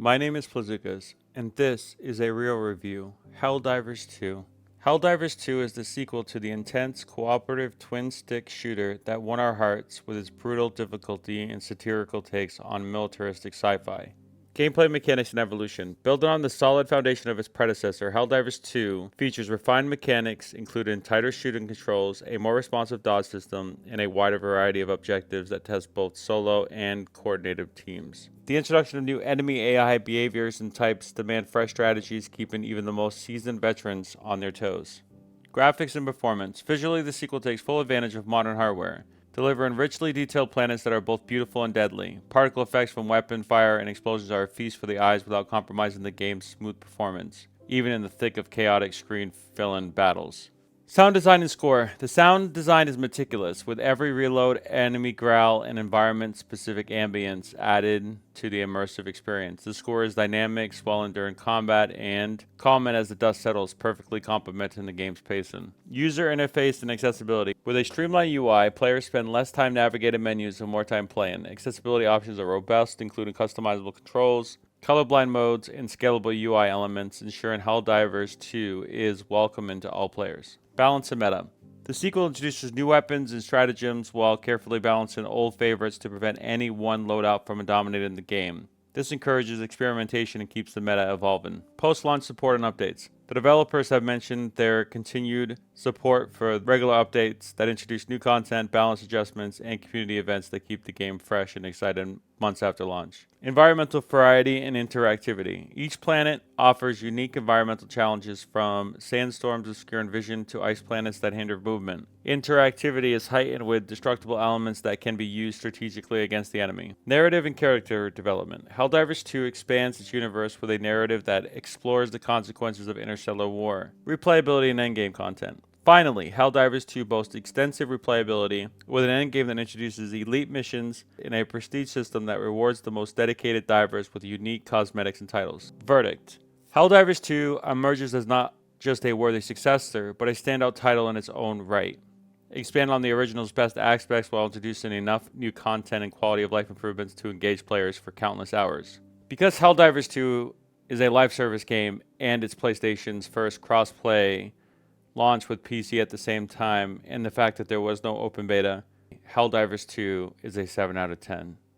My name is Plazukas, and this is a real review, Helldivers 2. Helldivers 2 is the sequel to the intense, cooperative twin-stick shooter that won our hearts with its brutal difficulty and satirical takes on militaristic sci-fi. Gameplay mechanics and evolution. Building on the solid foundation of its predecessor, Helldivers 2 features refined mechanics including tighter shooting controls, a more responsive dodge system, and a wider variety of objectives that test both solo and coordinated teams. The introduction of new enemy AI behaviors and types demand fresh strategies, keeping even the most seasoned veterans on their toes. Graphics and performance. Visually, the sequel takes full advantage of modern hardware, delivering richly detailed planets that are both beautiful and deadly. Particle effects from weapon fire and explosions are a feast for the eyes without compromising the game's smooth performance, even in the thick of chaotic screen-filling battles. Sound design and score. The sound design is meticulous, with every reload, enemy growl, and environment-specific ambience added to the immersive experience. The score is dynamic, swelling during combat, and calming as the dust settles, perfectly complementing the game's pacing. User interface and accessibility. With a streamlined UI, players spend less time navigating menus and more time playing. Accessibility options are robust, including customizable controls, colorblind modes, and scalable UI elements, ensuring Helldivers 2 is welcoming to all players. Balance and meta. The sequel introduces new weapons and stratagems while carefully balancing old favorites to prevent any one loadout from dominating the game. This encourages experimentation and keeps the meta evolving. Post-launch support and updates. The developers have mentioned their continued support for regular updates that introduce new content, balance adjustments, and community events that keep the game fresh and exciting months after launch. Environmental variety and interactivity. Each planet offers unique environmental challenges, from sandstorms obscuring vision to ice planets that hinder movement. Interactivity is heightened with destructible elements that can be used strategically against the enemy. Narrative and character development. Helldivers 2 expands its universe with a narrative that explores the consequences of interstellar war, replayability, and endgame content. Finally, Helldivers 2 boasts extensive replayability, with an endgame that introduces elite missions in a prestige system that rewards the most dedicated divers with unique cosmetics and titles. Verdict. Helldivers 2 emerges as not just a worthy successor, but a standout title in its own right. Expand on the original's best aspects while introducing enough new content and quality of life improvements to engage players for countless hours. Because Helldivers 2 is a live service game and it's PlayStation's first cross-play launch with PC at the same time, and the fact that there was no open beta, Helldivers 2 is a 7 out of 10.